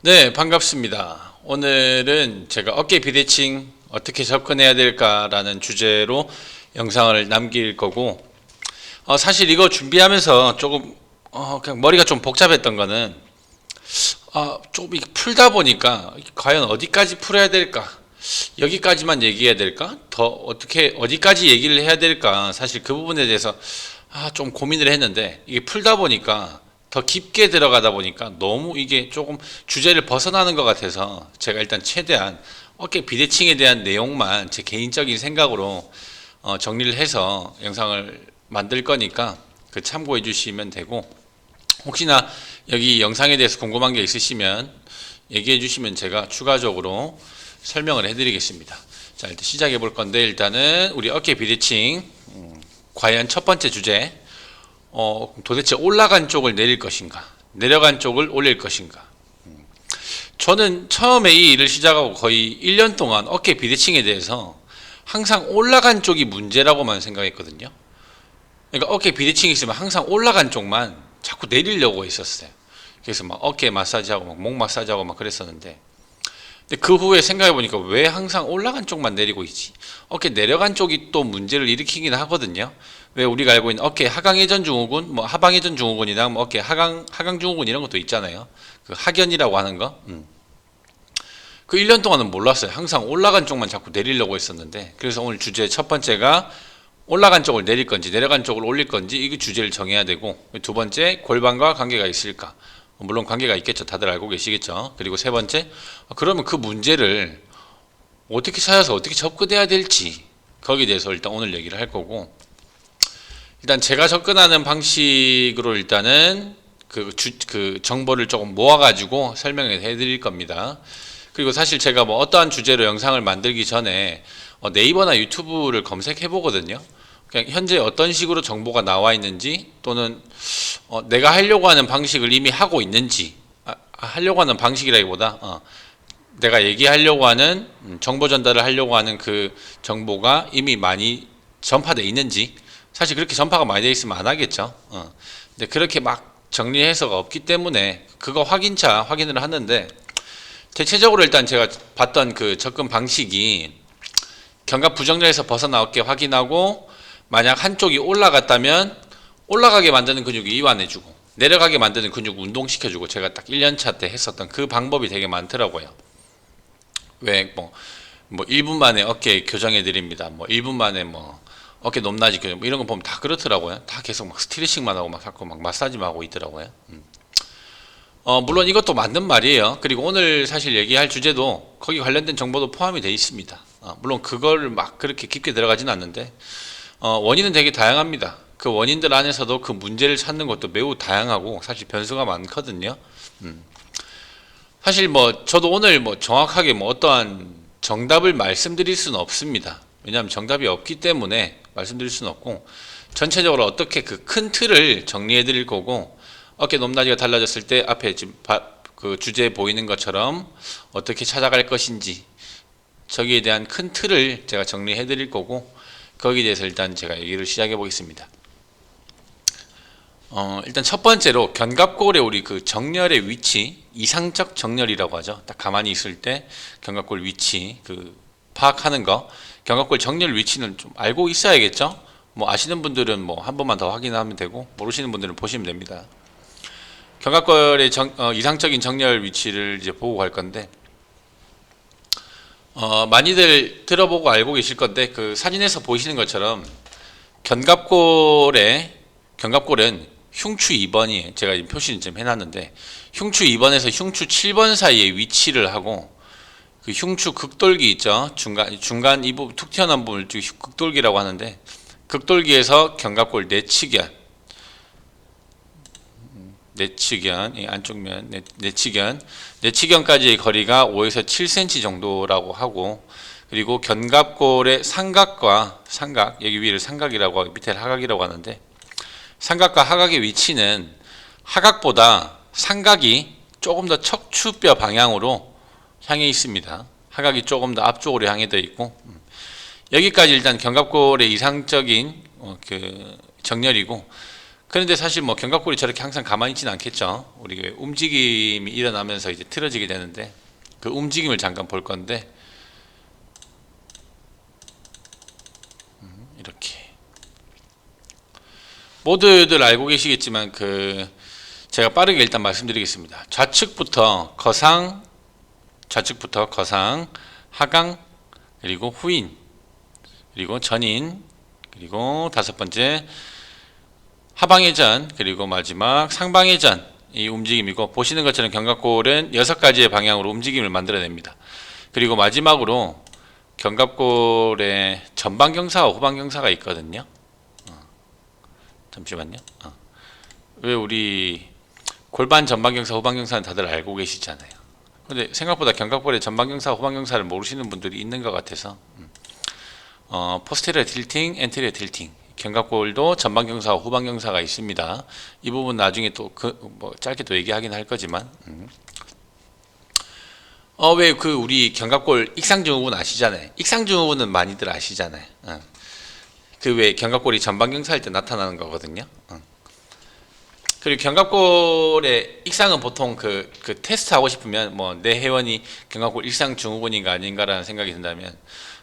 네, 반갑습니다. 오늘은 제가 어깨 비대칭 어떻게 접근해야 될까라는 주제로 영상을 남길 거고, 사실 이거 준비하면서 조금, 그냥 머리가 좀 복잡했던 거는, 좀 이렇게 풀다 보니까, 과연 어디까지 풀어야 될까? 여기까지만 얘기해야 될까? 더 어떻게, 어디까지 얘기를 해야 될까? 사실 그 부분에 대해서, 좀 고민을 했는데, 이게 풀다 보니까, 더 깊게 들어가다 보니까 너무 이게 조금 주제를 벗어나는 것 같아서 제가 일단 최대한 어깨 비대칭에 대한 내용만 제 개인적인 생각으로 정리를 해서 영상을 만들 거니까 그 참고해 주시면 되고, 혹시나 여기 영상에 대해서 궁금한 게 있으시면 얘기해 주시면 제가 추가적으로 설명을 해 드리겠습니다. 자, 일단 시작해 볼 건데, 일단은 우리 어깨 비대칭, 과연 첫 번째 주제, 도대체 올라간 쪽을 내릴 것인가, 내려간 쪽을 올릴 것인가. 저는 처음에 이 일을 시작하고 거의 1년 동안 어깨 비대칭에 대해서 항상 올라간 쪽이 문제라고만 생각했거든요. 그러니까 어깨 비대칭이 있으면 항상 올라간 쪽만 자꾸 내리려고 했었어요. 그래서 막 어깨 마사지하고 막 목 마사지하고 막 그랬었는데, 근데 그 후에 생각해 보니까 왜 항상 올라간 쪽만 내리고 있지? 어깨 내려간 쪽이 또 문제를 일으키긴 하거든요. 왜 우리가 알고 있는 어깨 하강회전 증후군, 뭐 하방회전 증후군이나 뭐 어깨 하강 증후군 이런 것도 있잖아요. 그 하견이라고 하는 거. 그 1년 동안은 몰랐어요. 항상 올라간 쪽만 자꾸 내리려고 했었는데, 그래서 오늘 주제 첫 번째가 올라간 쪽을 내릴 건지 내려간 쪽을 올릴 건지, 이거 주제를 정해야 되고, 두 번째 골반과 관계가 있을까? 물론 관계가 있겠죠. 다들 알고 계시겠죠. 그리고 세 번째, 그러면 그 문제를 어떻게 찾아서 어떻게 접근해야 될지, 거기에 대해서 일단 오늘 얘기를 할 거고, 일단 제가 접근하는 방식으로 일단은 그 정보를 조금 모아가지고 설명을 해드릴 겁니다. 그리고 사실 제가 뭐 어떠한 주제로 영상을 만들기 전에 네이버나 유튜브를 검색해 보거든요. 그냥 현재 어떤 식으로 정보가 나와 있는지, 또는 내가 하려고 하는 방식을 이미 하고 있는지, 하려고 하는 방식이라기보다 내가 얘기하려고 하는 정보 전달을 하려고 하는 그 정보가 이미 많이 전파되어 있는지. 사실 그렇게 전파가 많이 되어 있으면 안 하겠죠. 근데 그렇게 막 정리해서가 없기 때문에 그거 확인차 확인을 하는데, 대체적으로 일단 제가 봤던 그 접근 방식이 견갑 부정렬에서 벗어나게 확인하고, 만약 한쪽이 올라갔다면 올라가게 만드는 근육을 이완해주고 내려가게 만드는 근육 운동시켜주고, 제가 딱 1년차 때 했었던 그 방법이 되게 많더라고요. 왜 뭐 1분 만에 어깨 교정해 드립니다, 뭐 1분 만에 뭐 어깨 높낮이 교정, 뭐 이런 거 보면 다 그렇더라고요. 다 계속 막 스트레칭만 하고 막 자꾸 막 마사지만 하고 있더라고요. 물론 이것도 맞는 말이에요. 그리고 오늘 사실 얘기할 주제도 거기 관련된 정보도 포함이 되어 있습니다. 물론 그걸 막 그렇게 깊게 들어가지는 않는데, 원인은 되게 다양합니다. 그 원인들 안에서도 그 문제를 찾는 것도 매우 다양하고 사실 변수가 많거든요. 사실 뭐 저도 오늘 뭐 정확하게 뭐 어떠한 정답을 말씀드릴 수는 없습니다. 왜냐하면 정답이 없기 때문에 말씀드릴 수는 없고, 전체적으로 어떻게 그 큰 틀을 정리해 드릴 거고, 어깨 높낮이가 달라졌을 때 앞에 지금 그 주제에 보이는 것처럼 어떻게 찾아갈 것인지, 저기에 대한 큰 틀을 제가 정리해 드릴 거고, 거기에 대해서 일단 제가 얘기를 시작해 보겠습니다. 일단 첫 번째로 견갑골의 우리 그 정렬의 위치, 이상적 정렬이라고 하죠. 딱 가만히 있을 때 견갑골 위치 그 파악하는 거, 견갑골 정렬 위치는 좀 알고 있어야겠죠. 뭐 아시는 분들은 뭐 한 번만 더 확인하면 되고, 모르시는 분들은 보시면 됩니다. 견갑골의 이상적인 정렬 위치를 이제 보고 갈 건데, 많이들 들어보고 알고 계실 건데, 그 사진에서 보시는 것처럼 견갑골은 흉추 2번이, 제가 지금 표시는 좀 해놨는데, 흉추 2번에서 흉추 7번 사이에 위치를 하고, 그 흉추 극돌기 있죠. 중간 이 부분 툭 튀어나온 부분을 극돌기라고 하는데, 극돌기에서 견갑골 내측견, 이 안쪽면 내측견까지의 거리가 5에서 7cm 정도라고 하고, 그리고 견갑골의 삼각, 여기 위를 삼각이라고 하고 밑에를 하각이라고 하는데, 삼각과 하각의 위치는 하각보다 삼각이 조금 더 척추뼈 방향으로 향해 있습니다. 하각이 조금 더 앞쪽으로 향해 되어 있고, 여기까지 일단 견갑골의 이상적인 그 정렬이고, 그런데 사실 뭐 견갑골이 저렇게 항상 가만히 있지는 않겠죠. 우리 움직임이 일어나면서 이제 틀어지게 되는데 그 움직임을 잠깐 볼 건데 이렇게 모두들 알고 계시겠지만 제가 빠르게 일단 말씀드리겠습니다. 좌측부터 거상, 하강, 그리고 후인, 그리고 전인, 그리고 다섯 번째 하방회전, 그리고 마지막 상방회전, 이 움직임이고, 보시는 것처럼 견갑골은 6가지의 방향으로 움직임을 만들어냅니다. 그리고 마지막으로 견갑골에 전방경사와 후방경사가 있거든요. 잠시만요. 왜 우리 골반 전방경사, 후방경사는 다들 알고 계시잖아요. 근데 생각보다 견갑골의 전방경사, 후방경사를 모르시는 분들이 있는 것 같아서 포스테리어 틸팅, 엔테리어 틸팅, 견갑골도 전방경사와 후방경사가 있습니다. 이 부분 나중에 또 뭐 짧게 또 얘기하긴 할 거지만 왜 우리 견갑골 익상증후군 아시잖아요. 익상증후군은 많이들 아시잖아요. 그 왜 견갑골이 전방경사일 때 나타나는 거거든요. 그리고 견갑골의 익상은 보통 그 테스트 하고 싶으면 뭐 내 회원이 견갑골 익상 증후군인가 아닌가라는 생각이 든다면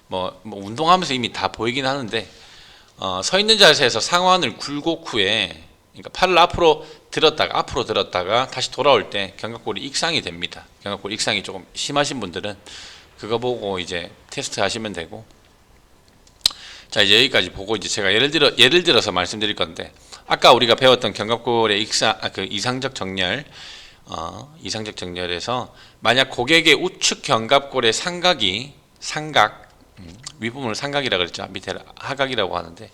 뭐 운동하면서 이미 다 보이긴 하는데 서 있는 자세에서 상완을 굴곡 후에 그러니까 팔을 앞으로 들었다가 다시 돌아올 때 견갑골이 익상이 됩니다. 견갑골 익상이 조금 심하신 분들은 그거 보고 이제 테스트 하시면 되고. 자, 이제 여기까지 보고 이제 제가 예를 들어서 말씀드릴 건데, 아까 우리가 배웠던 견갑골의 이상적 정렬, 이상적 정렬에서 만약 고객의 우측 견갑골의 삼각, 윗부분을 삼각이라고 그랬죠. 밑에를 하각이라고 하는데,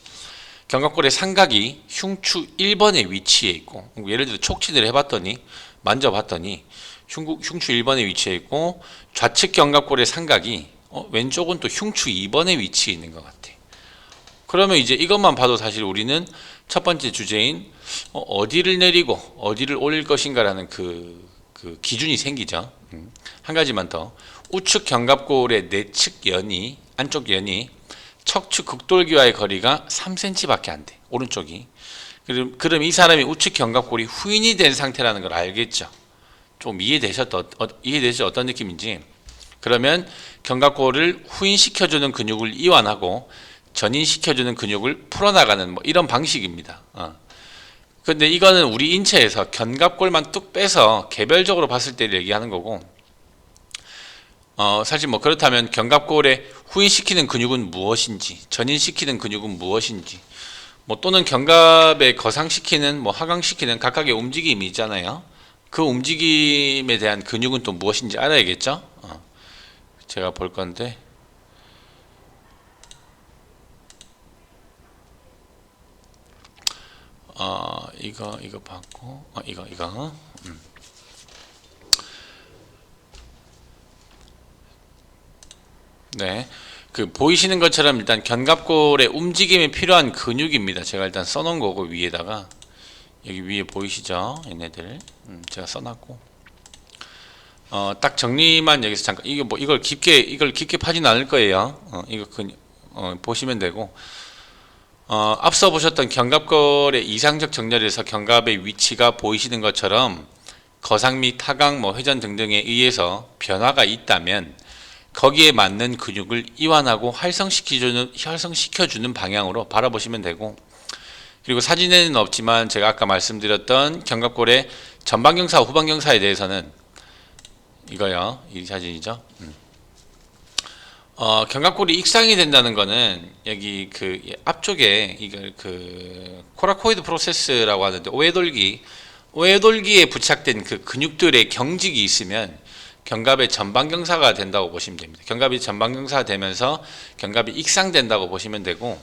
견갑골의 삼각이 흉추 1번의 위치에 있고, 예를 들어 촉치를 해봤더니, 만져봤더니 흉추 1번에 위치해 있고, 좌측 견갑골의 삼각이 왼쪽은 또 흉추 2번의 위치에 있는 것 같아. 그러면 이제 이것만 봐도 사실 우리는 첫 번째 주제인 어디를 내리고 어디를 올릴 것인가라는 그 기준이 생기죠. 한 가지만 더. 우측 견갑골의 내측 연이, 안쪽 연이 척추 극돌기와의 거리가 3cm 밖에 안 돼. 오른쪽이. 그럼 이 사람이 우측 견갑골이 후인이 된 상태라는 걸 알겠죠. 좀 이해되셨죠? 어떤 느낌인지. 그러면 견갑골을 후인시켜주는 근육을 이완하고 전인시켜주는 근육을 풀어나가는 뭐 이런 방식입니다. 근데 이거는 우리 인체에서 견갑골만 뚝 빼서 개별적으로 봤을 때 얘기하는 거고, 사실 뭐 그렇다면 견갑골에 후인시키는 근육은 무엇인지, 전인시키는 근육은 무엇인지, 뭐 또는 견갑에 거상시키는, 뭐 하강시키는 각각의 움직임이 있잖아요. 그 움직임에 대한 근육은 또 무엇인지 알아야겠죠. 제가 볼 건데. 이거 받고, 이거. 네. 보이시는 것처럼 일단 견갑골의 움직임에 필요한 근육입니다. 제가 일단 써놓은 거고, 위에다가. 여기 위에 보이시죠? 얘네들. 제가 써놨고. 딱 정리만 여기서 잠깐, 이걸 깊게 파진 않을 거예요. 보시면 되고. 앞서 보셨던 견갑골의 이상적 정렬에서 견갑의 위치가 보이시는 것처럼 거상 및 하강, 회전 등등에 의해서 변화가 있다면 거기에 맞는 근육을 이완하고 활성시켜주는 방향으로 바라보시면 되고, 그리고 사진에는 없지만 제가 아까 말씀드렸던 견갑골의 전방경사와 후방경사에 대해서는 이거요, 이 사진이죠. 견갑골이 익상이 된다는 거는 여기 앞쪽에 이걸 코라코이드 프로세스라고 하는데 오해돌기에 부착된 그 근육들의 경직이 있으면 견갑의 전방경사가 된다고 보시면 됩니다. 견갑이 전방경사가 되면서 견갑이 익상된다고 보시면 되고,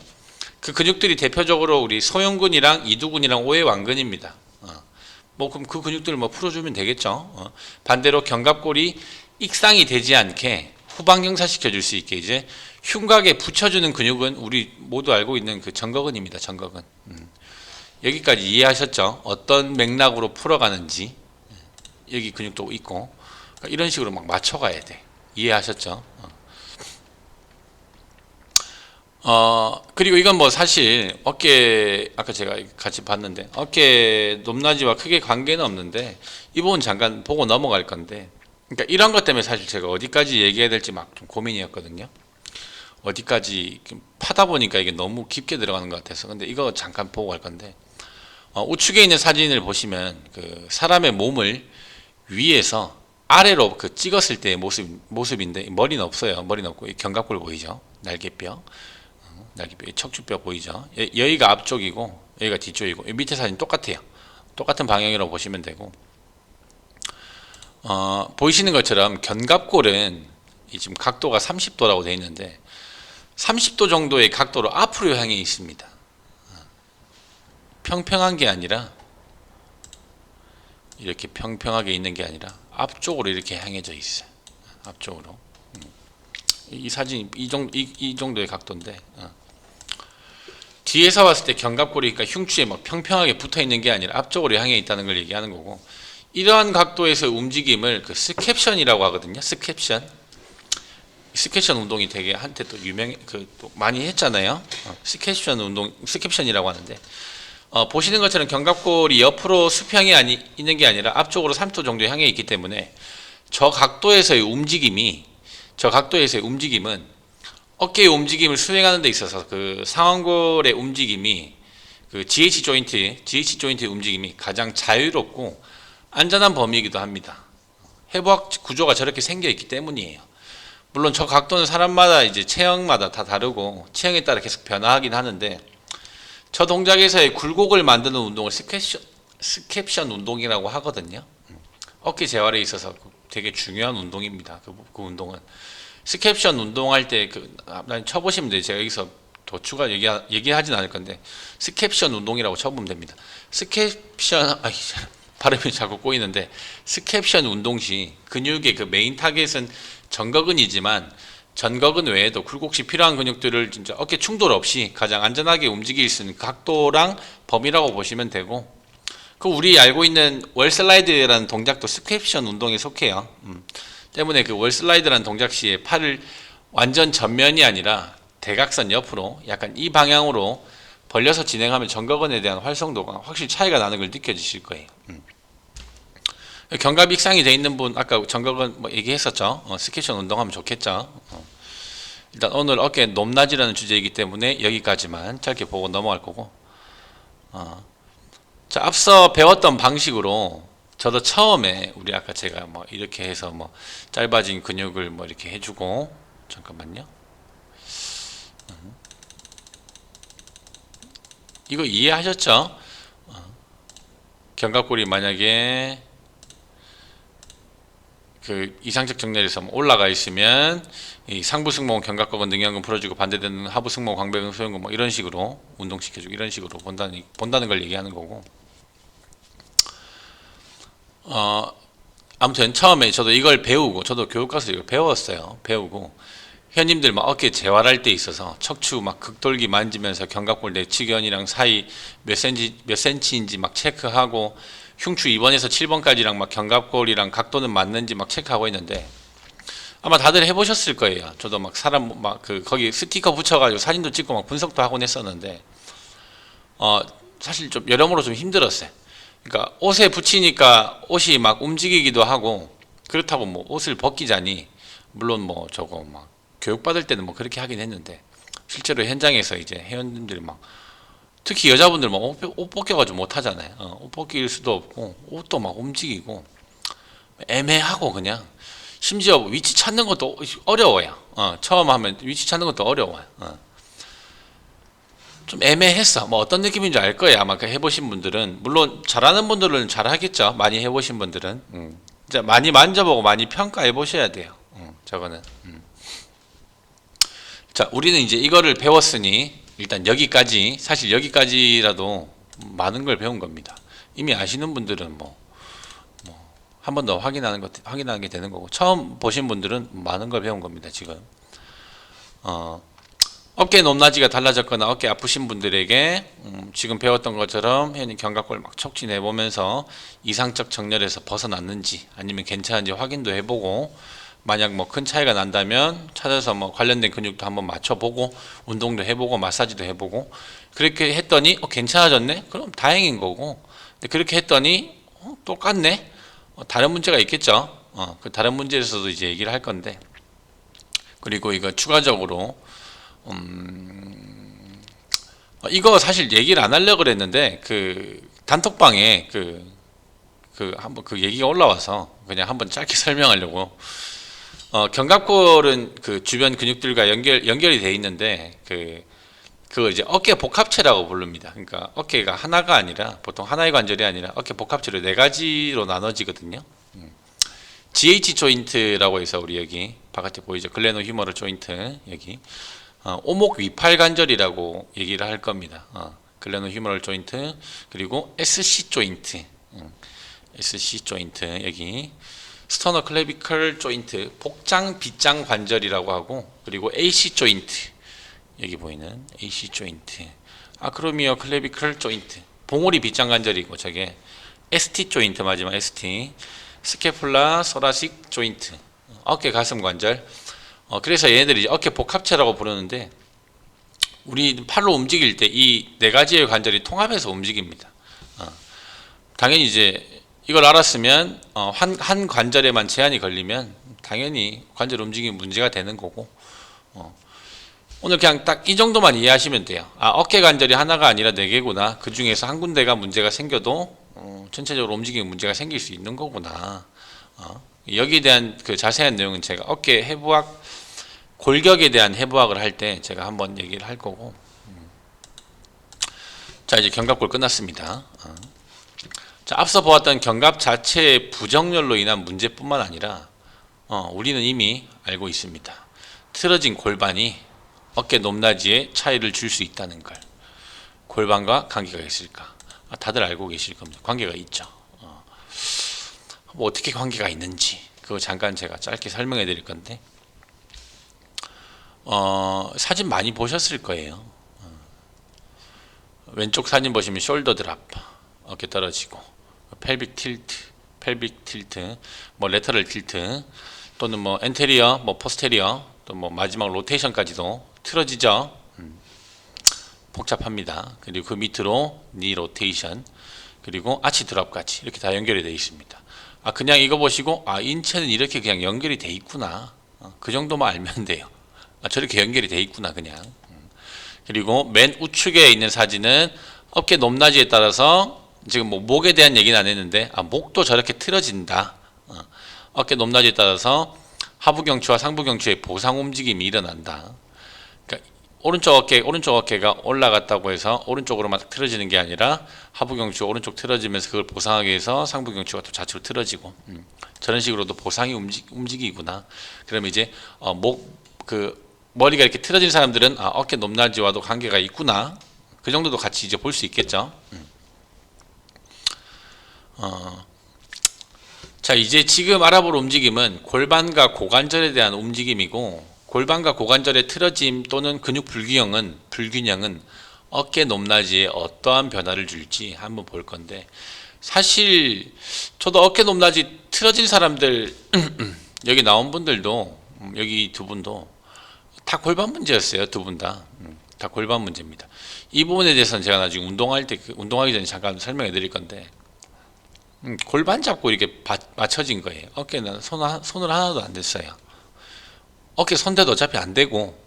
그 근육들이 대표적으로 우리 소형근이랑 이두근이랑 오해완근입니다. 그럼 그 근육들을 풀어주면 되겠죠. 반대로 견갑골이 익상이 되지 않게 후방경사 시켜줄 수 있게 이제 흉곽에 붙여주는 근육은 우리 모두 알고 있는 정거근입니다. 정거근. 여기까지 이해하셨죠? 어떤 맥락으로 풀어가는지. 여기 근육도 있고, 이런 식으로 맞춰가야 돼. 이해하셨죠? 그리고 이건 뭐 사실 어깨, 아까 제가 같이 봤는데, 어깨 높낮이와 크게 관계는 없는데, 이 부분 잠깐 보고 넘어갈 건데, 그러니까 이런 것 때문에 사실 제가 어디까지 얘기해야 될지 막 좀 고민이었거든요. 어디까지 파다 보니까 이게 너무 깊게 들어가는 것 같아서. 근데 이거 잠깐 보고 갈 건데, 우측에 있는 사진을 보시면 그 사람의 몸을 위에서 아래로 그 찍었을 때의 모습인데, 머리는 없어요. 머리는 없고, 이 견갑골 보이죠? 날개뼈. 날개뼈, 척추뼈 보이죠? 여기가 앞쪽이고 여기가 뒤쪽이고 이 밑에 사진 똑같아요. 똑같은 방향으로 보시면 되고 보이시는 것처럼 견갑골은 이 지금 각도가 30도라고 되어 있는데 30도 정도의 각도로 앞으로 향해 있습니다. 평평한 게 아니라 이렇게 평평하게 있는 게 아니라 앞쪽으로 이렇게 향해져 있어요. 앞쪽으로. 이 사진 이 정도의 각도인데 뒤에서 봤을 때 견갑골이 그러니까 흉추에 막 평평하게 붙어 있는 게 아니라 앞쪽으로 향해 있다는 걸 얘기하는 거고 이러한 각도에서 움직임을 그 스캡션이라고 하거든요. 스캡션 운동이 되게 한때 또 또 많이 했잖아요. 스캡션이라고 하는데 보시는 것처럼 견갑골이 옆으로 수평이 있는 게 아니라 앞쪽으로 30도 정도 향해 있기 때문에 저 각도에서의 움직임은 어깨의 움직임을 수행하는 데 있어서 그 상완골의 움직임이 그 GH 조인트의 움직임이 가장 자유롭고 안전한 범위이기도 합니다. 해부학 구조가 저렇게 생겨 있기 때문이에요. 물론 저 각도는 사람마다 이제 체형마다 다 다르고 체형에 따라 계속 변화하긴 하는데 저 동작에서의 굴곡을 만드는 운동을 스캡션 운동이라고 하거든요. 어깨 재활에 있어서 되게 중요한 운동입니다. 그 운동은. 스캡션 운동할 때 난 쳐보시면 돼요. 제가 여기서 더 추가 얘기하진 않을 건데 스캡션 운동이라고 쳐보면 됩니다. 발음이 자꾸 꼬이는데 스캡션 운동 시 근육의 그 메인 타겟은 전거근이지만 전거근 외에도 굴곡 시 필요한 근육들을 진짜 어깨 충돌 없이 가장 안전하게 움직일 수 있는 각도랑 범위라고 보시면 되고 그 우리 알고 있는 월슬라이드라는 동작도 스캡션 운동에 속해요. 때문에 그 월슬라이드라는 동작 시에 팔을 완전 전면이 아니라 대각선 옆으로 약간 이 방향으로 벌려서 진행하면 전거근에 대한 활성도가 확실히 차이가 나는 걸 느껴지실 거예요. 견갑 익상이 돼 있는 분 아까 전거근 뭐 얘기했었죠. 스캡션 운동하면 좋겠죠. 일단 오늘 어깨 높낮이라는 주제이기 때문에 여기까지만 짧게 보고 넘어갈 거고 자, 앞서 배웠던 방식으로 저도 처음에 우리 아까 제가 뭐 이렇게 해서 뭐 짧아진 근육을 뭐 이렇게 해주고 잠깐만요. 이거 이해하셨죠? 견갑골이 만약에 그 이상적 정렬에서 올라가 있으면 이 상부 승모근 견갑골은 능형근 풀어주고 반대되는 하부 승모근 광배근 소형근 뭐 이런 식으로 운동시켜주고 이런 식으로 본다는 걸 얘기하는 거고. 아무튼 처음에 저도 이걸 배우고 저도 교육 가서 이걸 배웠어요. 배우고 회원님들 막 어깨 재활할 때 있어서 척추 막 극돌기 만지면서 견갑골 내치견이랑 사이 몇 센치인지 막 체크하고 흉추 2번에서 7번까지랑 막 견갑골이랑 각도는 맞는지 막 체크하고 있는데 아마 다들 해보셨을 거예요. 저도 막 사람 막 거기 스티커 붙여가지고 사진도 찍고 막 분석도 하곤 했었는데 사실 좀 여러모로 좀 힘들었어요. 그러니까 옷에 붙이니까 옷이 막 움직이기도 하고 그렇다고 뭐 옷을 벗기자니 물론 뭐 저거 막 교육받을 때는 뭐 그렇게 하긴 했는데 실제로 현장에서 이제 회원님들이 막 특히 여자분들 막 옷 벗겨가지고 못 하잖아요. 옷 벗길 수도 없고 옷도 막 움직이고 애매하고 그냥 심지어 위치 찾는 것도 어려워요. 처음 하면 위치 찾는 것도 어려워요. 좀 애매했어. 뭐 어떤 느낌인지 알 거예요. 아마 그 해보신 분들은 물론 잘하는 분들은 잘하겠죠. 많이 해보신 분들은 이제 많이 만져보고 많이 평가해 보셔야 돼요. 저거는. 자, 우리는 이제 이거를 배웠으니 일단 여기까지 사실 여기까지라도 많은 걸 배운 겁니다. 이미 아시는 분들은 뭐 한 번 더 확인하는 게 되는 거고 처음 보신 분들은 많은 걸 배운 겁니다. 지금. 어깨 높낮이가 달라졌거나 어깨 아프신 분들에게 지금 배웠던 것처럼 회원님 견갑골 막 촉진해 보면서 이상적 정렬에서 벗어났는지 아니면 괜찮은지 확인도 해보고 만약 뭐 큰 차이가 난다면 찾아서 뭐 관련된 근육도 한번 맞춰보고 운동도 해보고 마사지도 해보고 그렇게 했더니 괜찮아졌네? 그럼 다행인 거고. 근데 그렇게 했더니 똑같네? 다른 문제가 있겠죠. 그 다른 문제에서도 이제 얘기를 할 건데. 그리고 이거 추가적으로 이거 사실 얘기를 안 하려고 그랬는데 그 단톡방에 한번 그 얘기가 올라와서 그냥 한번 짧게 설명하려고. 견갑골은 그 주변 근육들과 연결이 돼 있는데 그거 이제 어깨 복합체라고 부릅니다. 그러니까 어깨가 하나가 아니라 보통 하나의 관절이 아니라 어깨 복합체로 네 가지로 나눠지거든요. GH 조인트라고 해서 우리 여기 바깥에 보이죠? 글레노 휴머럴 조인트 여기 오목 위팔 관절이라고 얘기를 할 겁니다. 글레노 휴머럴 조인트 그리고 SC 조인트, SC 조인트 여기 스터너 클래비컬 조인트 복장 빗장 관절이라고 하고 그리고 AC 조인트 여기 보이는 AC 조인트 아크로미어 클래비컬 조인트 봉오리 빗장 관절이고 저게 ST 조인트 마지막 ST 스캐폴라 소라식 조인트 어깨 가슴 관절. 그래서 얘네들이 어깨 복합체라고 부르는데 우리 팔로 움직일 때 이 네 가지의 관절이 통합해서 움직입니다. 당연히 이제 이걸 알았으면 한 관절에만 제한이 걸리면 당연히 관절 움직임이 문제가 되는 거고 오늘 그냥 딱 이 정도만 이해하시면 돼요. 어깨 관절이 하나가 아니라 네 개구나. 그 중에서 한 군데가 문제가 생겨도 전체적으로 움직임에 문제가 생길 수 있는 거구나. 여기에 대한 그 자세한 내용은 제가 어깨 해부학 골격에 대한 해부학을 할 때 제가 한번 얘기를 할 거고. 자, 이제 견갑골 끝났습니다. 자, 앞서 보았던 견갑 자체의 부정렬로 인한 문제뿐만 아니라 우리는 이미 알고 있습니다. 틀어진 골반이 어깨 높낮이에 차이를 줄 수 있다는 걸. 골반과 관계가 있을까? 다들 알고 계실 겁니다. 관계가 있죠. 뭐 어떻게 관계가 있는지 그거 잠깐 제가 짧게 설명해 드릴 건데 사진 많이 보셨을 거예요. 왼쪽 사진 보시면 숄더 드랍 어깨 떨어지고 펠빅 틸트 뭐 레터럴 틸트 또는 뭐 엔테리어 뭐 포스테리어 또 뭐 마지막 로테이션까지도 틀어지죠. 복잡합니다. 그리고 그 밑으로 니 로테이션 그리고 아치 드랍까지 이렇게 다 연결이 되어 있습니다. 그냥 이거 보시고 인체는 이렇게 그냥 연결이 돼 있구나. 그 정도만 알면 돼요. 저렇게 연결이 돼 있구나 그냥. 그리고 맨 우측에 있는 사진은 어깨 높낮이에 따라서 지금 뭐 목에 대한 얘기는 안 했는데 목도 저렇게 틀어진다. 어깨 높낮이에 따라서 하부 경추와 상부 경추의 보상 움직임이 일어난다. 그러니까 오른쪽 어깨가 올라갔다고 해서 오른쪽으로만 틀어지는 게 아니라 하부 경추가 오른쪽 틀어지면서 그걸 보상하기 위해서 상부 경추가 또 좌측으로 틀어지고 저런 식으로도 보상이 움직이구나. 그러면 이제 머리가 이렇게 틀어진 사람들은 어깨 높낮이와도 관계가 있구나. 그 정도도 같이 이제 볼 수 있겠죠. 자, 이제 지금 알아볼 움직임은 골반과 고관절에 대한 움직임이고 골반과 고관절의 틀어짐 또는 근육 불균형은 어깨 높낮이에 어떠한 변화를 줄지 한번 볼 건데 사실 저도 어깨 높낮이 틀어진 사람들 여기 나온 분들도 여기 두 분도 다 골반 문제였어요. 두 분 다. 다 골반 문제입니다. 이 부분에 대해서는 제가 나중에 운동하기 전에 잠깐 설명해 드릴 건데 골반 잡고 이렇게 맞춰진 거예요. 어깨는 손을 하나도 안 댔어요. 어깨 손대도 어차피 안 되고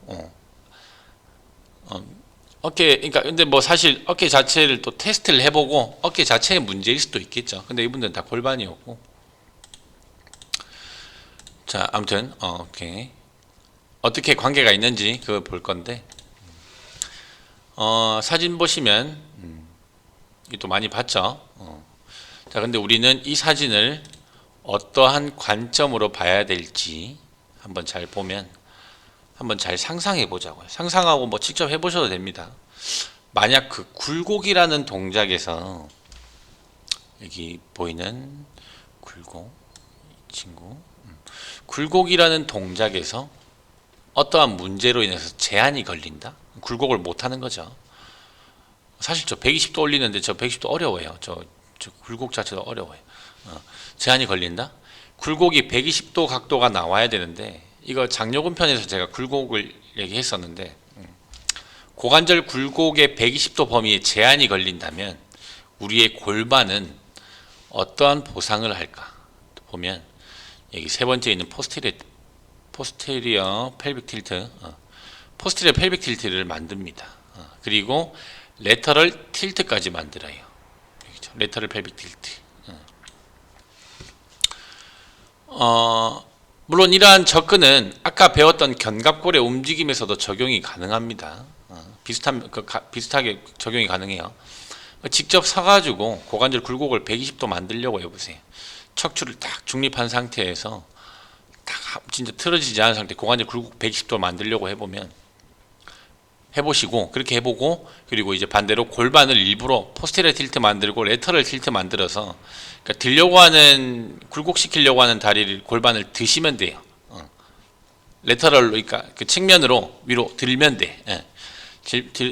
어깨 그러니까 근데 뭐 사실 어깨 자체를 또 테스트를 해보고 어깨 자체의 문제일 수도 있겠죠. 근데 이분들은 다 골반이었고 자 아무튼 오케이 어떻게 관계가 있는지 그걸 볼 건데 사진 보시면 또 많이 봤죠. 자 근데 우리는 이 사진을 어떠한 관점으로 봐야 될지 한번 잘 보면 한번 잘 상상해 보자고요. 상상하고 뭐 직접 해보셔도 됩니다. 만약 그 굴곡이라는 동작에서 여기 보이는 굴곡 이 친구 굴곡이라는 동작에서 어떠한 문제로 인해서 제한이 걸린다? 굴곡을 못하는 거죠. 사실 저 120도 올리는데 저 110도 어려워요. 저 굴곡 자체도 어려워요. 제한이 걸린다? 굴곡이 120도 각도가 나와야 되는데, 이거 장요근 편에서 제가 굴곡을 얘기했었는데, 고관절 굴곡의 120도 범위에 제한이 걸린다면 우리의 골반은 어떠한 보상을 할까? 보면 여기 세 번째 있는 포스테리어 펠빅 틸트, 포스테리어 펠빅 틸트를 만듭니다. 그리고 레터럴 틸트까지 만들어요. 레터럴 펠빅 틸트. 물론 이러한 접근은 아까 배웠던 견갑골의 움직임에서도 적용이 가능합니다. 비슷하게 적용이 가능해요. 직접 서가지고 고관절 굴곡을 120도 만들려고 해보세요. 척추를 딱 중립한 상태에서 딱 진짜 틀어지지 않은 상태 고관절 굴곡 120도 만들려고 해보시고 그렇게 해보고, 그리고 이제 반대로 골반을 일부러 포스테리어 틸트 만들고 레터럴 틸트 만들어서, 그러니까 들려고 하는 굴곡시키려고 하는 다리를 골반을 드시면 돼요. 레터럴로, 그러니까 그 측면으로 위로 들면 돼.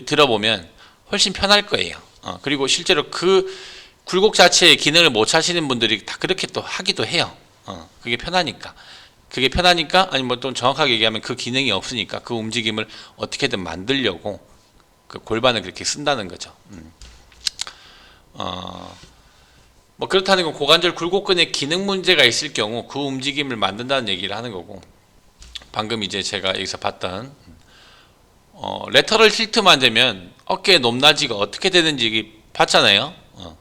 들어보면 훨씬 편할 거예요. 그리고 실제로 그 굴곡 자체의 기능을 못 찾으시는 분들이 다 그렇게 또 하기도 해요. 그게 편하니까. 아니면 뭐 또 정확하게 얘기하면 그 기능이 없으니까 그 움직임을 어떻게든 만들려고 그 골반을 그렇게 쓴다는 거죠. 뭐 그렇다는 건 고관절 굴곡근에 기능 문제가 있을 경우 그 움직임을 만든다는 얘기를 하는 거고, 방금 이제 제가 여기서 봤던 레터럴 틸트만 되면 어깨의 높낮이가 어떻게 되는지 봤잖아요.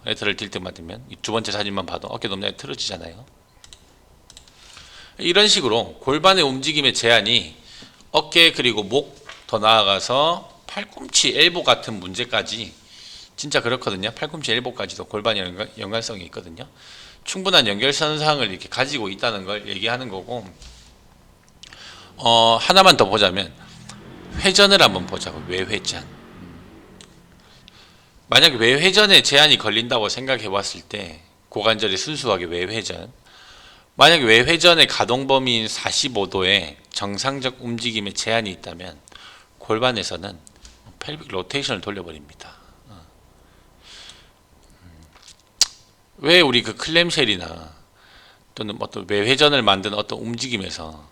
레터럴 틸트만 되면 이 두 번째 사진만 봐도 어깨 높낮이 틀어지잖아요. 이런 식으로 골반의 움직임의 제한이 어깨 그리고 목, 더 나아가서 팔꿈치, 엘보 같은 문제까지, 진짜 그렇거든요. 팔꿈치, 엘보까지도 골반이 연관성이 있거든요. 충분한 연결선상을 이렇게 가지고 있다는 걸 얘기하는 거고, 하나만 더 보자면 회전을 한번 보자고. 외회전. 만약에 외회전에 제한이 걸린다고 생각해 봤을 때, 고관절이 순수하게 외회전, 만약에 외회전의 가동 범위인 45도의 정상적 움직임에 제한이 있다면 골반에서는 펠빅 로테이션을 돌려버립니다. 왜 우리 그 클램쉘이나 또는 어떤 외회전을 만드는 어떤 움직임에서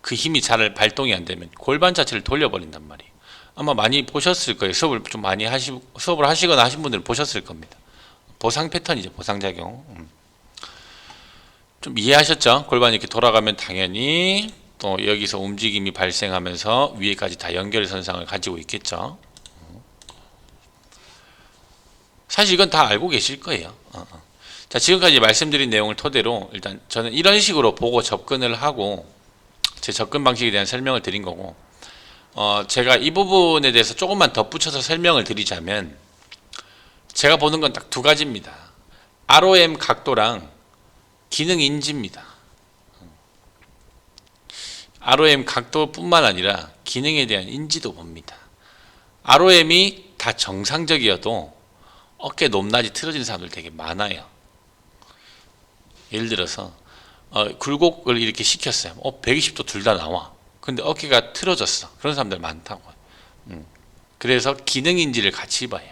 그 힘이 잘 발동이 안 되면 골반 자체를 돌려버린단 말이에요. 아마 많이 보셨을 거예요. 수업을 하시거나 하신 분들은 보셨을 겁니다. 보상 패턴이죠. 보상작용. 좀 이해하셨죠? 골반이 이렇게 돌아가면 당연히 또 여기서 움직임이 발생하면서 위에까지 다 연결선상을 가지고 있겠죠. 사실 이건 다 알고 계실 거예요. 자, 지금까지 말씀드린 내용을 토대로 일단 저는 이런 식으로 보고 접근을 하고 제 접근 방식에 대한 설명을 드린 거고, 제가 이 부분에 대해서 조금만 덧붙여서 설명을 드리자면, 제가 보는 건 딱 두 가지입니다. ROM 각도랑 기능 인지입니다. ROM 각도뿐만 아니라 기능에 대한 인지도 봅니다. ROM이 다 정상적이어도 어깨 높낮이 틀어지는 사람들 되게 많아요. 예를 들어서 굴곡을 이렇게 시켰어요. 120도 둘 다 나와. 근데 어깨가 틀어졌어. 그런 사람들 많다고. 그래서 기능 인지를 같이 봐요.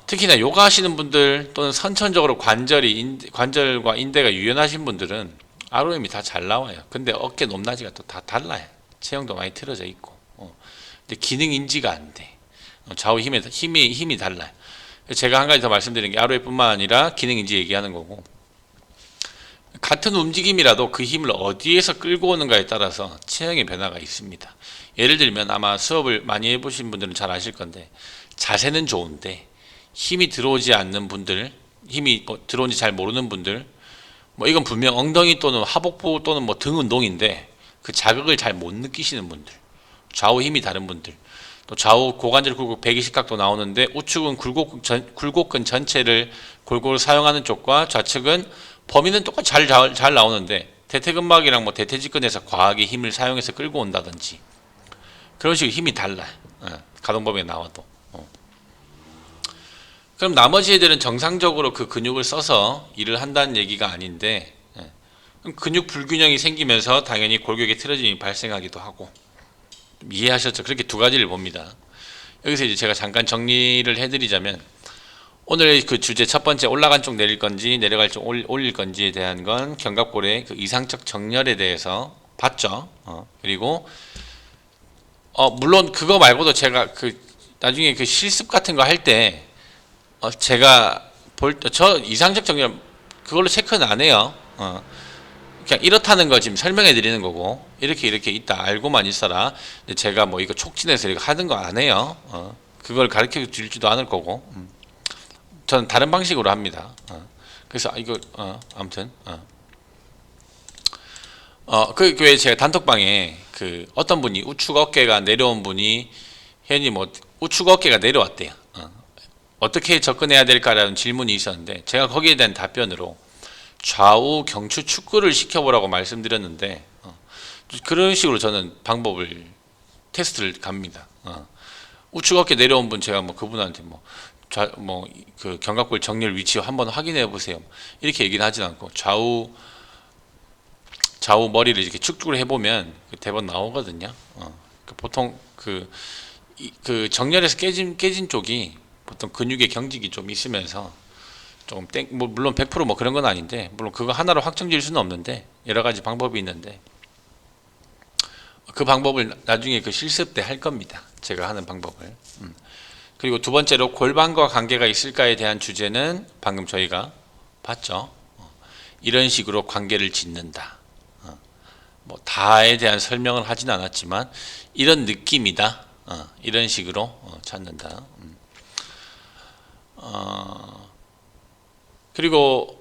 특히나 요가 하시는 분들 또는 선천적으로 관절과 인대가 유연하신 분들은 ROM이 다 잘 나와요. 근데 어깨 높낮이가 또 다 달라요. 체형도 많이 틀어져 있고. 근데 기능 인지가 안 돼. 좌우 힘이 달라요. 제가 한 가지 더 말씀드린 게 ROM뿐만 아니라 기능 인지 얘기하는 거고, 같은 움직임이라도 그 힘을 어디에서 끌고 오는가에 따라서 체형의 변화가 있습니다. 예를 들면 아마 수업을 많이 해보신 분들은 잘 아실 건데, 자세는 좋은데 힘이 들어오지 않는 분들, 힘이 들어온지 잘 모르는 분들, 이건 분명 엉덩이 또는 하복부 또는 등 운동인데 그 자극을 잘 못 느끼시는 분들, 좌우 힘이 다른 분들, 또 좌우 고관절 굴곡 120각도 나오는데 우측은 굴곡근 전체를 골고루 사용하는 쪽과 좌측은 범위는 똑같이 잘 나오는데 대퇴근막이랑 대퇴직근에서 과하게 힘을 사용해서 끌고 온다든지, 그런 식으로 힘이 달라요. 가동 범위가 나와도. 그럼 나머지 애들은 정상적으로 그 근육을 써서 일을 한다는 얘기가 아닌데, 그럼 근육 불균형이 생기면서 당연히 골격의 틀어짐이 발생하기도 하고. 이해하셨죠? 그렇게 두 가지를 봅니다. 여기서 이제 제가 잠깐 정리를 해드리자면, 오늘 그 주제 첫 번째 올라간 쪽 내릴 건지 내려갈 쪽 올릴 건지에 대한 건 견갑골의 그 이상적 정렬에 대해서 봤죠. 그리고 물론 그거 말고도 제가 그 나중에 그 실습 같은 거 할 때 제가 저 이상적 정렬 그걸로 체크는 안 해요. 그냥 이렇다는 거 지금 설명해 드리는 거고 이렇게 있다 알고만 있어라. 근데 제가 뭐 이거 촉진해서 이거 하는 거 안 해요. 그걸 가르쳐 드리지도 않을 거고. 저는 다른 방식으로 합니다. 그래서 이거 아무튼 그 왜 제가 단톡방에 그 어떤 분이 우측 어깨가 내려온 분이 현이 뭐 우측 어깨가 내려왔대요. 어떻게 접근해야 될까라는 질문이 있었는데 제가 거기에 대한 답변으로 좌우 경추 축구를 시켜보라고 말씀드렸는데 그런 식으로 저는 방법을 테스트를 갑니다. 우측 어깨 내려온 분 제가 뭐 그분한테 그 견갑골 정렬 위치 한번 확인해 보세요 이렇게 얘기는 하진 않고 좌우 머리를 이렇게 축축을 해보면 대번 나오거든요. 보통 그 정렬에서 깨진 쪽이 보통 근육의 경직이 좀 있으면서 조금 물론 100% 그런 건 아닌데 물론 그거 하나로 확정 지을 수는 없는데 여러 가지 방법이 있는데 그 방법을 나중에 그 실습 때 할 겁니다. 제가 하는 방법을. 그리고 두 번째로 골반과 관계가 있을까에 대한 주제는 방금 저희가 봤죠. 이런 식으로 관계를 짓는다. 뭐 다에 대한 설명을 하진 않았지만 이런 느낌이다. 이런 식으로 찾는다. 그리고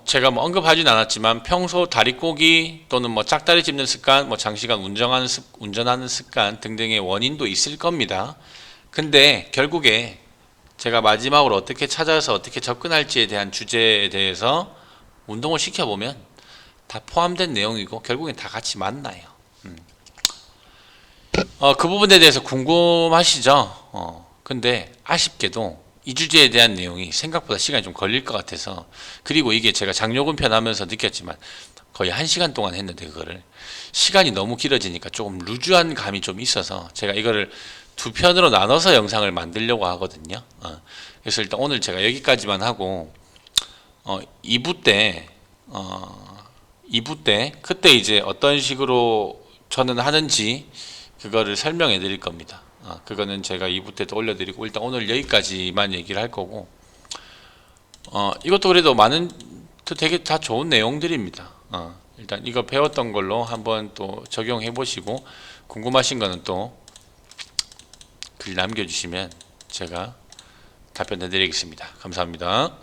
제가 뭐 언급하진 않았지만 평소 다리꼬기 또는 뭐 짝다리 짚는 습관, 뭐 장시간 운전하는 습관 등등의 원인도 있을 겁니다. 근데 결국에 제가 마지막으로 어떻게 찾아서 어떻게 접근할지에 대한 주제에 대해서 운동을 시켜보면 다 포함된 내용이고 결국엔 다 같이 만나요. 그 부분에 대해서 궁금하시죠? 근데 아쉽게도 이 주제에 대한 내용이 생각보다 시간이 좀 걸릴 것 같아서 그리고 이게 제가 장요근 편 하면서 느꼈지만 거의 1시간 동안 했는데 그거를 시간이 너무 길어지니까 조금 루즈한 감이 좀 있어서 제가 이거를 두 편으로 나눠서 영상을 만들려고 하거든요. 그래서 일단 오늘 제가 여기까지만 하고 2부 때 그때 이제 어떤 식으로 저는 하는지 그거를 설명해 드릴 겁니다. 그거는 제가 2부 때도 올려드리고 일단 오늘 여기까지만 얘기를 할 거고 이것도 그래도 되게 다 좋은 내용들입니다. 일단 이거 배웠던 걸로 한번 또 적용해 보시고 궁금하신 거는 또 글 남겨주시면 제가 답변해 드리겠습니다. 감사합니다.